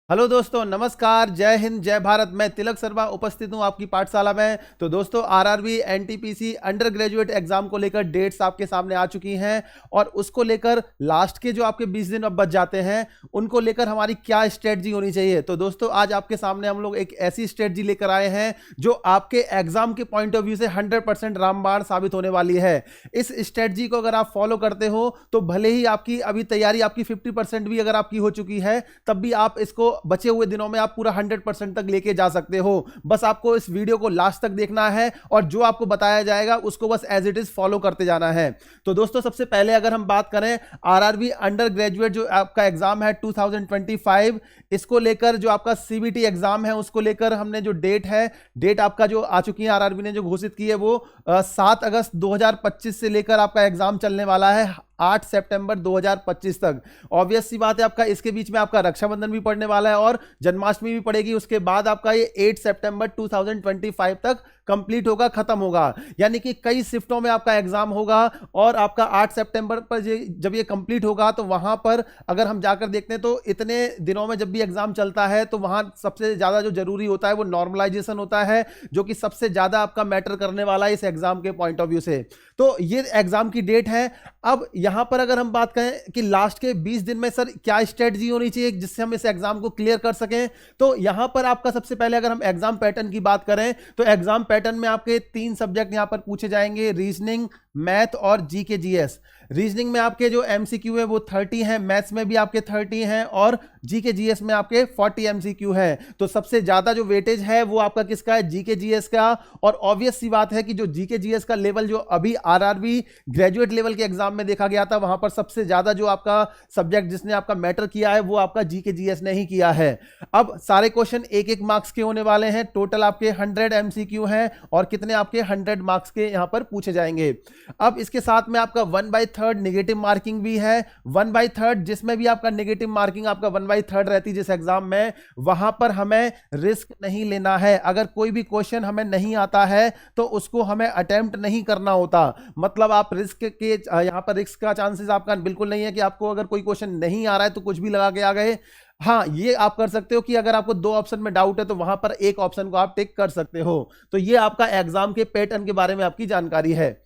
Hello दोस्तों, नमस्कार, जय हिंद, जय भारत। मैं तिलक शर्मा उपस्थित हूं आपकी पाठशाला में। तो दोस्तों, RRB NTPC under graduate exam को लेकर डेट्स आपके सामने आ चुकी हैं और उसको लेकर लास्ट के जो आपके 20 दिन अब बच जाते हैं उनको लेकर हमारी क्या स्ट्रेटजी होनी चाहिए। तो दोस्तों, आज आपके सामने हम लोग एक ऐसी स्ट्रेटजी लेकर आए हैं जो आपके एग्जाम के पॉइंट ऑफ व्यू से 100% रामबाण साबित होने वाली है। इस स्ट्रेटजी को अगर आप फॉलो करते हो तो भले ही आपकी अभी तैयारी आपकी 50% भी अगर आपकी हो चुकी है, तब भी आप इसको बचे हुए दिनों में आप पूरा 100% तक लेके जा सकते हो। बस आपको इस वीडियो को लास्ट तक देखना है और जो आपको बताया जाएगा उसको बस एज इट इज फॉलो करते जाना है। तो दोस्तों, सबसे पहले अगर हम बात करें आरआरबी अंडर ग्रेजुएट जो आपका एग्जाम है 2025, इसको लेकर जो आपका सीबीटी एग्जाम है उसको लेकर हमने जो डेट आपका जो आ चुकी है, आरआरबी ने जो घोषित की है वो 7 अगस्त 2025 से लेकर आपका एग्जाम चलने वाला है 8 सितंबर 2025 तक। ऑब्वियस सी बात है, आपका इसके बीच में आपका रक्षाबंधन भी पड़ने वाला है और जन्माष्टमी भी पड़ेगी। उसके बाद आपका ये 8 सितंबर 2025 तक कंप्लीट होगा, खत्म होगा। यानी कि कई शिफ्टों में आपका एग्जाम होगा और आपका 8 सितंबर पर जब ये कंप्लीट होगा तो वहां पर अगर हम जाकर देखते हैं तो इतने दिनों में जब भी एग्जाम चलता है तो वहां सबसे ज्यादा जो जरूरी होता है वो नॉर्मलाइजेशन होता है, जो कि सबसे ज्यादा आपका मैटर करने वाला है इस एग्जाम के पॉइंट ऑफ व्यू से। तो ये एग्जाम की डेट है। अब यहां पर अगर हम बात करें कि लास्ट के 20 दिन में सर क्या स्ट्रेटजी होनी चाहिए जिससे हम इस एग्जाम को क्लियर कर सकें, तो यहां पर आपका सबसे पहले अगर हम एग्जाम पैटर्न की बात करें तो एग्जाम पैटर्न में आपके 3 सब्जेक्ट यहां पर पूछे जाएंगे, रीजनिंग, मैथ और जीके जीएस। रीजनिंग में आपके जो एमसीक्यू है वो 30 हैं, मैथ्स में भी आपके 30 हैं और जीके जीएस में आपके 40 एमसीक्यू हैं। तो सबसे ज्यादा जो वेटेज है वो आपका किसका है? जीके जीएस का। और ऑब्वियस सी बात है कि जो जीके जीएस का लेवल जो अभी आरआरबी ग्रेजुएट लेवल के एग्जाम में देखा गया था, वहां पर सबसे ज्यादा जो आपका सब्जेक्ट जिसने आपका मैटर किया है वो आपका जीके जीएस ने ही किया है। अब सारे क्वेश्चन एक एक मार्क्स के होने वाले हैं। टोटल आपके 100 एमसीक्यू हैं और कितने आपके 100 मार्क्स के यहां पर पूछे जाएंगे। अब इसके साथ में आपका 1/3 नेगेटिव मार्किंग भी है। 1/3 जिसमें भी आपका नेगेटिव मार्किंग आपका 1/3 रहती है जिस एग्जाम में, वहां पर हमें रिस्क नहीं लेना है। अगर कोई भी क्वेश्चन हमें नहीं आता है तो उसको हमें अटेम्प्ट नहीं करना होता। मतलब आप रिस्क के यहां पर रिस्क का चांसेस आपका बिल्कुल नहीं है कि आपको अगर कोई क्वेश्चन नहीं आ रहा है तो कुछ भी लगा के आ गए। हाँ, ये आप कर सकते हो कि अगर आपको 2 ऑप्शन में डाउट है तो वहां पर एक ऑप्शन को आप टिक कर सकते हो। तो ये आपका एग्जाम के पैटर्न के बारे में आपकी जानकारी है।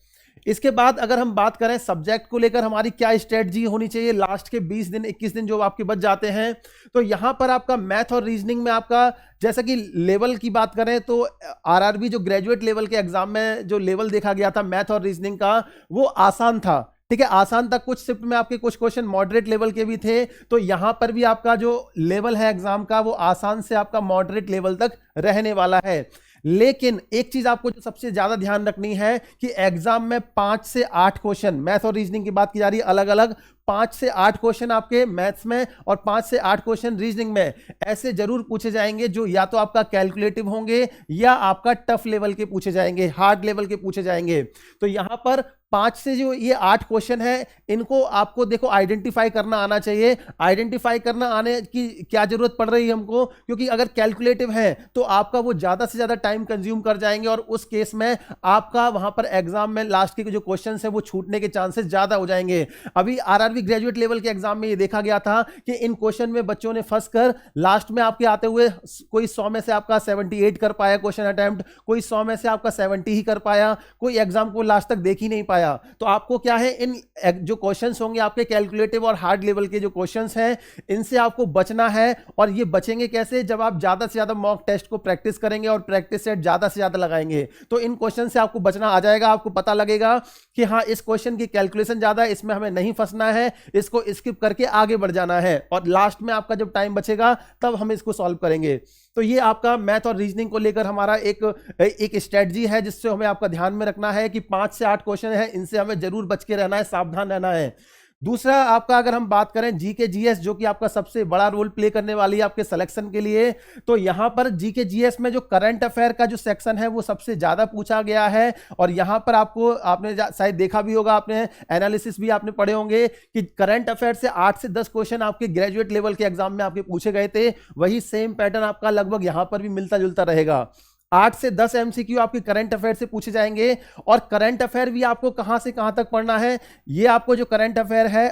इसके बाद अगर हम बात करें सब्जेक्ट को लेकर हमारी क्या स्ट्रेटजी होनी चाहिए लास्ट के 20 दिन 21 दिन जो आपके बच जाते हैं, तो यहां पर आपका मैथ और रीजनिंग में आपका जैसा कि लेवल की बात करें तो आरआरबी जो ग्रेजुएट लेवल के एग्जाम में जो लेवल देखा गया था मैथ और रीजनिंग का वो आसान था। ठीक है, आसान तक। कुछ शिफ्ट में आपके कुछ क्वेश्चन मॉडरेट लेवल के भी थे। तो यहां पर भी आपका जो लेवल है एग्जाम का वो आसान से आपका मॉडरेट लेवल तक रहने वाला है। लेकिन एक चीज आपको जो सबसे ज्यादा ध्यान रखनी है कि एग्जाम में 5 से 8 क्वेश्चन, मैथ और रीजनिंग की बात की जा रही है अलग अलग, 5 से 8 क्वेश्चन आपके मैथ्स में और 5 से 8 क्वेश्चन रीजनिंग में ऐसे जरूर पूछे जाएंगे जो या तो आपका कैलकुलेटिव होंगे या आपका टफ लेवल के पूछे जाएंगे, हार्ड लेवल के पूछे जाएंगे। तो यहां पर 5 से जो ये 8 क्वेश्चन है इनको आपको देखो आइडेंटिफाई करना आना चाहिए। आइडेंटिफाई करना आने की क्या जरूरत पड़ रही है हमको, क्योंकि अगर कैलकुलेटिव है तो आपका वो ज्यादा से ज्यादा टाइम कंज्यूम कर जाएंगे और उस केस में आपका वहां पर एग्जाम में लास्ट के जो क्वेश्चन है वो छूटने के चांसेस ज्यादा हो जाएंगे। अभी आरआरबी ग्रेजुएट लेवल के एग्जाम में ये देखा गया था कि इन क्वेश्चन में बच्चों ने फंस कर लास्ट में आपके आते हुए कोई 100 में से आपका 78 कर पाया क्वेश्चन अटेम्प्ट, कोई 100 में से आपका 70 ही कर पाया, कोई एग्जाम को लास्ट तक देख ही नहीं पाया। तो आपको क्या है, इन जो क्वेश्चंस होंगे आपके कैलकुलेटिव और हार्ड लेवल के जो क्वेश्चंस हैं इनसे आपको बचना है। और ये बचेंगे कैसे? जब आप ज्यादा से ज्यादा मॉक टेस्ट को प्रैक्टिस करेंगे और प्रैक्टिस सेट ज्यादा से ज्यादा लगाएंगे तो इन क्वेश्चन से आपको बचना आ जाएगा। आपको पता लगेगा कि हाँ, इस क्वेश्चन की कैलकुलेशन ज्यादा है, इसमें हमें नहीं फंसना है, इसको स्किप करके आगे बढ़ जाना है और लास्ट में आपका जब टाइम बचेगा तब हम इसको सॉल्व करेंगे। तो ये आपका मैथ और रीजनिंग को लेकर हमारा एक स्ट्रेटजी है जिससे हमें आपका ध्यान में रखना है कि 5 से 8 क्वेश्चन है, इनसे हमें जरूर बच के रहना है, सावधान रहना है। दूसरा आपका अगर हम बात करें जीके जीएस जो कि आपका सबसे बड़ा रोल प्ले करने वाली है आपके सिलेक्शन के लिए, तो यहां पर जीके जीएस में जो करंट अफेयर का जो सेक्शन है वो सबसे ज्यादा पूछा गया है। और यहां पर आपको आपने शायद देखा भी होगा, आपने एनालिसिस भी आपने पढ़े होंगे कि करंट अफेयर से 8 से 10 क्वेश्चन आपके ग्रेजुएट लेवल के एग्जाम में आपके पूछे गए थे। वही सेम पैटर्न आपका लगभग यहां पर भी मिलता जुलता रहेगा। 8 से 10 एमसीक्यू आपके करंट अफेयर से पूछे जाएंगे। और करंट अफेयर भी आपको कहां से कहां तक पढ़ना है, ये आपको जो करंट अफेयर है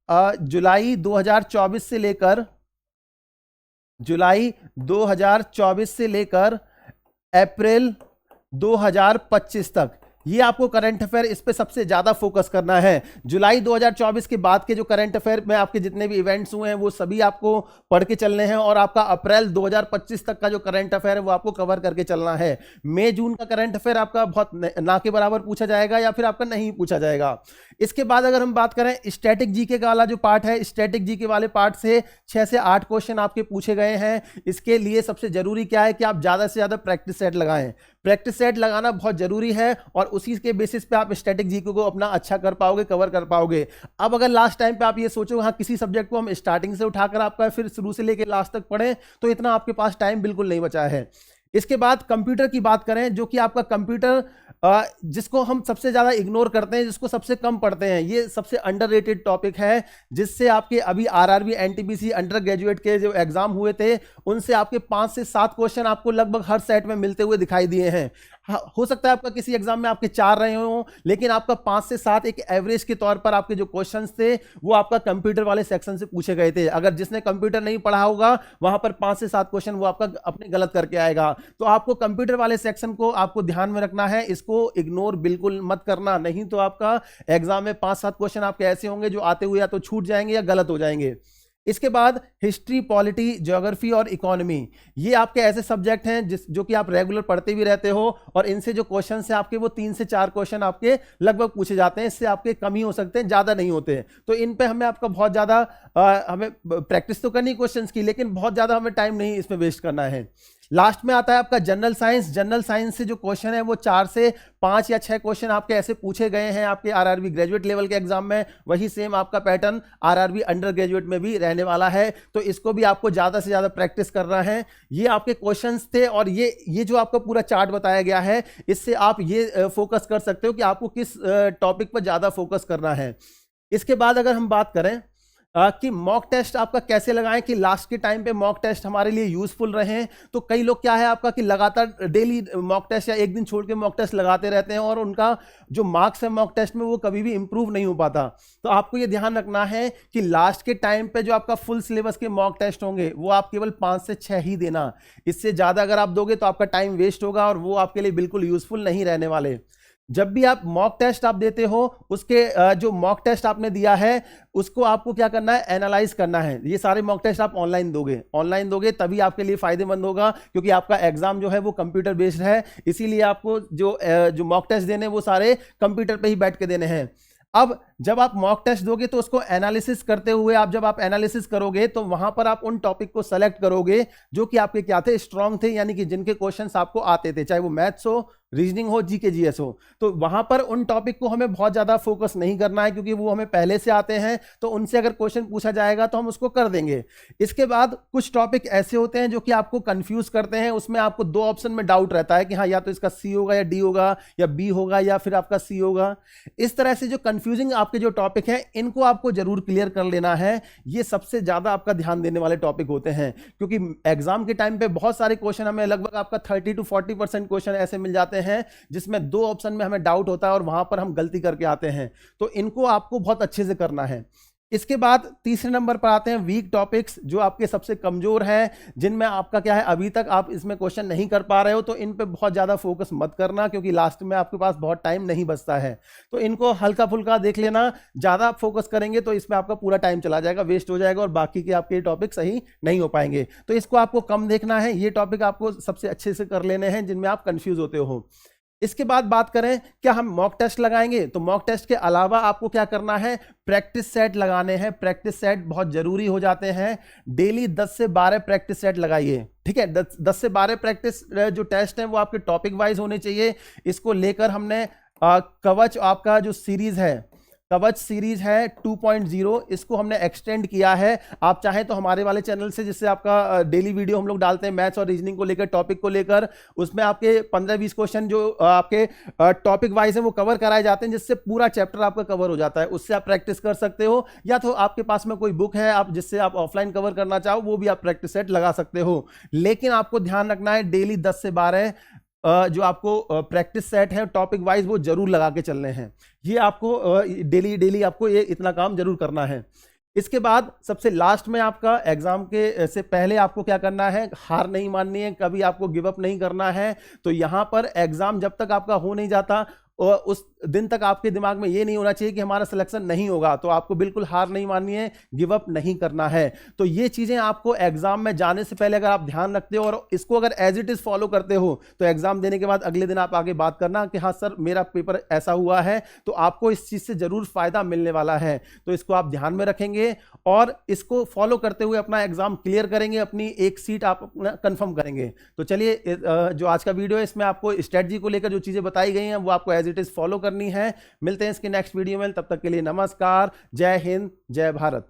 जुलाई 2024 से लेकर जुलाई 2024 से लेकर अप्रैल 2025 तक, ये आपको करंट अफेयर, इस पे सबसे ज्यादा फोकस करना है। जुलाई 2024 के बाद के जो करंट अफेयर में आपके जितने भी इवेंट्स हुए हैं वो सभी आपको पढ़ के चलने हैं, और आपका अप्रैल 2025 तक का जो करंट अफेयर है वो आपको कवर करके चलना है। मई जून का करंट अफेयर आपका बहुत ना के बराबर पूछा जाएगा या फिर आपका नहीं पूछा जाएगा। इसके बाद अगर हम बात करें स्टैटिक जीके का वाला जो पार्ट है, स्टैटिक जीके वाले पार्ट से 6 से 8 क्वेश्चन आपके पूछे गए हैं। इसके लिए सबसे जरूरी क्या है कि आप ज्यादा से ज्यादा प्रैक्टिस सेट लगाएं। प्रैक्टिस सेट लगाना बहुत जरूरी है, और उसी के बेसिस पे आप स्टैटिक जीके को अपना अच्छा कर पाओगे, कवर कर पाओगे। अब अगर लास्ट टाइम पे आप ये सोचो हाँ किसी सब्जेक्ट को हम स्टार्टिंग से उठाकर आपका फिर शुरू से लेकर लास्ट तक पढ़ें, तो इतना आपके पास टाइम बिल्कुल नहीं बचा है। इसके बाद कंप्यूटर की बात करें, जो कि आपका कंप्यूटर जिसको हम सबसे ज्यादा इग्नोर करते हैं, जिसको सबसे कम पढ़ते हैं, ये सबसे अंडररेटेड टॉपिक है, जिससे आपके अभी आरआरबी एनटीपीसी अंडर ग्रेजुएट के जो एग्जाम हुए थे उनसे आपके 5 से 7 क्वेश्चन आपको लगभग हर सेट में मिलते हुए दिखाई दिए हैं। हो सकता है आपका किसी एग्जाम में आपके 4 रहे हो, लेकिन आपका 5 से 7 एक एवरेज के तौर पर आपके जो क्वेश्चंस थे वो आपका कंप्यूटर वाले सेक्शन से पूछे गए थे। अगर जिसने कंप्यूटर नहीं पढ़ा होगा वहां पर 5 से 7 क्वेश्चन वो आपका अपने गलत करके आएगा। तो आपको कंप्यूटर वाले सेक्शन को आपको ध्यान में रखना है, इसको इग्नोर बिल्कुल मत करना, नहीं तो आपका एग्जाम में 5-7 क्वेश्चन आपके ऐसे होंगे जो आते हुए या तो छूट जाएंगे या गलत हो जाएंगे। इसके बाद हिस्ट्री, पॉलिटी, ज्योग्राफी और इकोनॉमी, ये आपके ऐसे सब्जेक्ट हैं जो कि आप रेगुलर पढ़ते भी रहते हो, और इनसे जो क्वेश्चन है आपके वो 3 से 4 क्वेश्चन आपके लगभग पूछे जाते हैं। इससे आपके कम ही हो सकते हैं, ज्यादा नहीं होते। तो इन पे हमें आपका बहुत ज्यादा हमें प्रैक्टिस तो करनी क्वेश्चंस की, लेकिन बहुत ज्यादा हमें टाइम नहीं इसमें वेस्ट करना है। लास्ट में आता है आपका जनरल साइंस। जनरल साइंस से जो क्वेश्चन है वो 4 से 5 या 6 क्वेश्चन आपके ऐसे पूछे गए हैं आपके आरआरबी ग्रेजुएट लेवल के एग्जाम में। वही सेम आपका पैटर्न आरआरबी अंडर ग्रेजुएट में भी रहने वाला है, तो इसको भी आपको ज्यादा से ज्यादा प्रैक्टिस करना है। ये आपके क्वेश्चंस थे, और ये जो आपका पूरा चार्ट बताया गया है, इससे आप ये फोकस कर सकते हो कि आपको किस टॉपिक पर ज्यादा फोकस करना है। इसके बाद अगर हम बात करें कि मॉक टेस्ट आपका कैसे लगाएं कि लास्ट के टाइम पे मॉक टेस्ट हमारे लिए यूजफुल रहे, तो कई लोग क्या है आपका कि लगातार डेली मॉक टेस्ट या एक दिन छोड़ के मॉक टेस्ट लगाते रहते हैं, और उनका जो मार्क्स है मॉक टेस्ट में वो कभी भी इंप्रूव नहीं हो पाता। तो आपको ये ध्यान रखना है कि लास्ट के टाइम पे जो आपका फुल सिलेबस के मॉक टेस्ट होंगे वो आप केवल 5 से 6 ही देना। इससे ज्यादा अगर आप दोगे तो आपका टाइम वेस्ट होगा, और वो आपके लिए बिल्कुल यूजफुल नहीं रहने वाले। जब भी आप मॉक टेस्ट आप देते हो, उसके जो मॉक टेस्ट आपने दिया है उसको आपको क्या करना है, एनालाइज करना है। ये सारे मॉक टेस्ट आप ऑनलाइन दोगे तभी आपके लिए फायदेमंद होगा, क्योंकि आपका एग्जाम जो है वो कंप्यूटर बेस्ड है, इसीलिए आपको जो मॉक टेस्ट देने वो सारे कंप्यूटर पे ही बैठ के देने हैं। अब जब आप मॉक टेस्ट दोगे तो उसको एनालिसिस करते हुए जब आप एनालिसिस करोगे तो वहां पर आप उन टॉपिक को सेलेक्ट करोगे जो कि आपके क्या थे, स्ट्रांग थे, यानी कि जिनके क्वेश्चंस आपको आते थे, चाहे वो मैथ्स हो, रीजनिंग हो, जीके जीएस हो। तो वहां पर उन टॉपिक को हमें बहुत ज्यादा फोकस नहीं करना है, क्योंकि वो हमें पहले से आते हैं, तो उनसे अगर क्वेश्चन पूछा जाएगा तो हम उसको कर देंगे। इसके बाद कुछ टॉपिक ऐसे होते हैं जो कि आपको कंफ्यूज करते हैं, उसमें आपको 2 ऑप्शन में डाउट रहता है कि हाँ या तो इसका सी होगा या डी होगा या बी होगा या फिर आपका सी होगा। इस तरह से जो कंफ्यूजिंग आपके जो टॉपिक हैं इनको आपको जरूर क्लियर कर लेना है। ये सबसे ज्यादा आपका ध्यान देने वाले टॉपिक होते हैं, क्योंकि एग्जाम के टाइम पे बहुत सारे क्वेश्चन हमें लगभग आपका 30 to 40% क्वेश्चन ऐसे मिल जाते हैं जिसमें 2 ऑप्शन में हमें डाउट होता है और वहां पर हम गलती करके आते हैं। तो इनको आपको बहुत अच्छे से करना है। इसके बाद तीसरे नंबर पर आते हैं वीक टॉपिक्स, जो आपके सबसे कमजोर हैं, जिनमें आपका क्या है अभी तक आप इसमें क्वेश्चन नहीं कर पा रहे हो, तो इन पे बहुत ज्यादा फोकस मत करना, क्योंकि लास्ट में आपके पास बहुत टाइम नहीं बचता है। तो इनको हल्का फुल्का देख लेना, ज्यादा आप फोकस करेंगे तो इसमें आपका पूरा टाइम चला जाएगा, वेस्ट हो जाएगा, और बाकी के आपके टॉपिक सही नहीं हो पाएंगे। तो इसको आपको कम देखना है, ये टॉपिक आपको सबसे अच्छे से कर लेने हैं जिनमें आप कंफ्यूज होते हो। इसके बाद बात करें क्या हम मॉक टेस्ट लगाएंगे, तो मॉक टेस्ट के अलावा आपको क्या करना है, प्रैक्टिस सेट लगाने हैं। प्रैक्टिस सेट बहुत जरूरी हो जाते हैं। डेली 10 से 12 प्रैक्टिस सेट लगाइए, ठीक है। 10 से 12 प्रैक्टिस जो टेस्ट हैं वो आपके टॉपिक वाइज होने चाहिए। इसको लेकर हमने कवच आपका जो सीरीज है, कवच सीरीज है 2.0, इसको हमने एक्सटेंड किया है। आप चाहें तो हमारे वाले चैनल से, जिससे आपका डेली वीडियो हम लोग डालते हैं मैथ्स और रीजनिंग को लेकर, टॉपिक को लेकर, उसमें आपके 15-20 क्वेश्चन जो आपके टॉपिक वाइज है वो कवर कराए जाते हैं, जिससे पूरा चैप्टर आपका कवर हो जाता है। उससे आप प्रैक्टिस कर सकते हो, या तो आपके पास में कोई बुक है आप जिससे आप ऑफलाइन कवर करना चाहो, वो भी आप प्रैक्टिस सेट लगा सकते हो। लेकिन आपको ध्यान रखना है डेली 10 से 12 जो आपको प्रैक्टिस सेट है टॉपिक वाइज वो जरूर लगा के चलने हैं। ये आपको डेली आपको ये इतना काम जरूर करना है। इसके बाद सबसे लास्ट में आपका एग्जाम के से पहले आपको क्या करना है, हार नहीं माननी है, कभी आपको गिव अप नहीं करना है। तो यहां पर एग्जाम जब तक आपका हो नहीं जाता और उस दिन तक आपके दिमाग में ये नहीं होना चाहिए कि हमारा सिलेक्शन नहीं होगा, तो आपको बिल्कुल हार नहीं माननी है, गिव अप नहीं करना है। तो ये चीजें आपको एग्जाम में जाने से पहले अगर आप ध्यान रखते हो और इसको अगर एज इट इज फॉलो करते हो, तो एग्जाम देने के बाद अगले दिन आप आगे बात करना कि हाँ सर मेरा पेपर ऐसा हुआ है, तो आपको इस चीज से जरूर फायदा मिलने वाला है। तो इसको आप ध्यान में रखेंगे और इसको फॉलो करते हुए अपना एग्जाम क्लियर करेंगे, अपनी एक सीट आप अपना कंफर्म करेंगे। तो चलिए जो आज का वीडियो है इसमें आपको स्ट्रेटजी को लेकर जो चीजें बताई गई हैं वो आपको एज इट इज फॉलो करनी है। मिलते हैं इसके नेक्स्ट वीडियो में, तब तक के लिए नमस्कार, जय हिंद, जय भारत।